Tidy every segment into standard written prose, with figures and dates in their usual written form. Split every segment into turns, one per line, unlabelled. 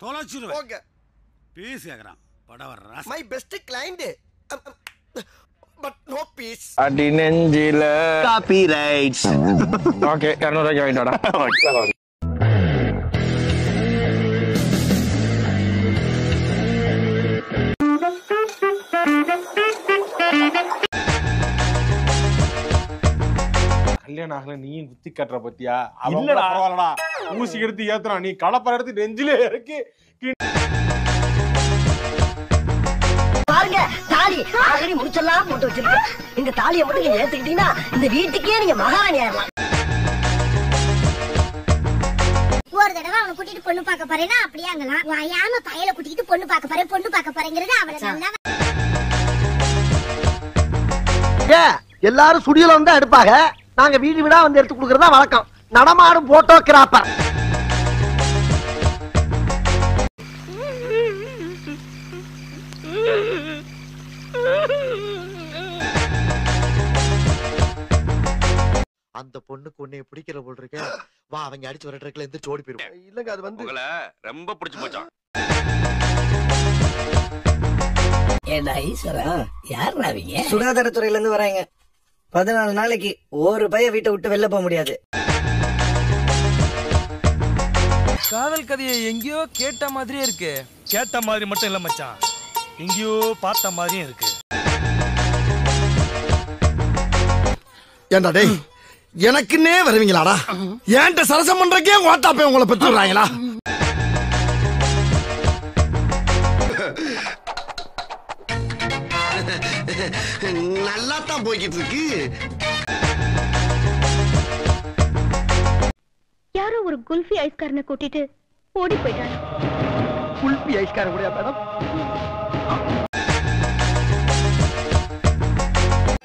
தொலைச்சிருவேன். Okay. Piece கேக்குறான். படவர் ராஸ்.
My best client. But no peace.
அடி நெஞ்சில
காப்பிரைட்ஸ்.
ஓகே 200 ரூபாய்க்கு வாங்கிட்டோடா. கல்யாணம் ஆகல நீயும் குத்தி கட்டுற பத்தியா? இல்லடா பரவாயில்லடா. ஊசி எடுத்து ஏத்துறான், நீ கலப்பற எடுத்து நெஞ்சிலே இறக்கி
பாருங்க தாலி ஆல்ரெடி முடிச்செல்லாம் போட்டு வச்சிருக்கேன். இந்த தாலியை மட்டும் நீங்க ஏத்துக்கிட்டீங்கன்னா இந்த வீட்டுக்கே நீங்க மகாராணி ஆயிடலாம்.
ஒரு தடவை அவனை கூட்டிட்டு பொண்ணு பார்க்க போறேன்னா அப்படியே அங்கலாம் வாயாம பையல கூட்டிட்டு பொண்ணு பார்க்க போறேங்கிறது அவளை நல்லா.
எல்லாரும் சுடியோல வந்து எடுப்பாங்க. நாங்க வீடு வீடா வந்து எடுத்து கொடுக்கறதா வழக்கம். நடமாடும் போட்டோகிராஃபர்.
அந்த பொண்ணுக்கு உன்னை பிடிக்கிற போல் இருக்க. வா அவங்க அடிச்சு வர ட்ரக்ல இருந்து ஓடி போயிடுவோம். இல்லங்க அது வந்து
உங்களை ரொம்ப பிடிச்சு போச்சான்.
ஏண்டா ஈஸ்வரா யார் ராவிங்க? சுகாதாரத்துறையில இருந்து வராங்க. 14 நாளைக்கு ஒரு பைய வீட்டை விட்டு வெளில போக முடியாது.
காதல் கதையை எங்கேயோ கேட்ட மாதிரியே இருக்கு. கேட்ட மாதிரி மட்டும் இல்ல மச்சான், எங்கேயோ பார்த்த மாதிரியும் இருக்கு.
ஏண்டா டேய் எனக்குன்னே வருவீங்களாடா? ஏன்ட்ட சரசம் பண்றக்கே ஓட்டா போய் உங்களை பெற்று விடுறாங்களா? நல்லா தான் போய்கிட்டு இருக்கு.
யாரோ ஒரு குல்ஃபி ஐஸ்காரனை கூட்டிட்டு ஓடி போயிட்டாங்க.
குல்பி ஐஸ்கார கூடிய madam.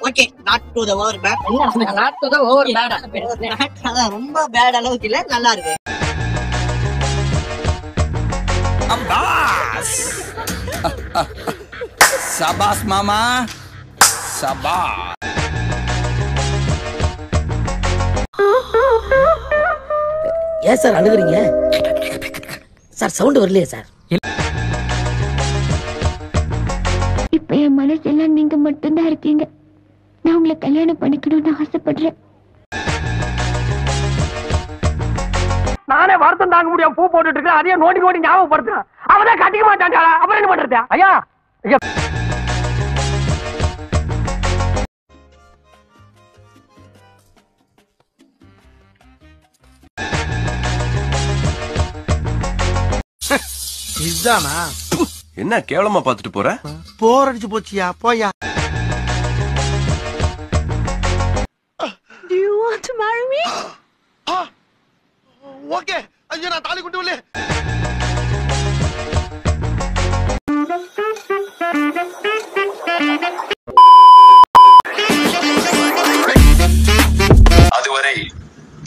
Okay not to the over bad. என்ன not to the over bad. அத ரொம்ப பேட் அளவுக்கு இல்ல, நல்லா இருக்கு.
அம்பாஸ் சபாஸ் மாமா சபா.
ஏன் சார் அழுகுறீங்க? சார் சவுண்ட் வரலையே சார்.
இப்ப என் மனசெல்லாம் நீங்க மட்டும்தான் இருக்கீங்க. நான் உங்களை கல்யாணம் பண்ணிக்கணும்னு ஆசைப்படுறேன்.
நானே வருத்தம் தாங்க முடியாம பூ போட்டுட்டு இருக்கேன். அதையே நோண்டி நோண்டி ஞாபகப்படுத்துறேன். அவதான் கட்டிக்க மாட்டான். அப்புறம் என்ன பண்றது? ஐயா
இதுதானா?
என்ன கேவலமா பாத்துட்டு போற?
போர் அடிச்சு போச்சியா? போயா.
Do you want to marry me?
Okay ஐயா நான் தாலி கொண்டு வரல.
அதுவரை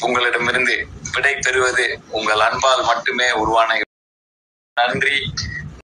உங்களிடமிருந்து விடை பெறுவது உங்கள் அன்பால் மட்டுமே உருவான. நன்றி.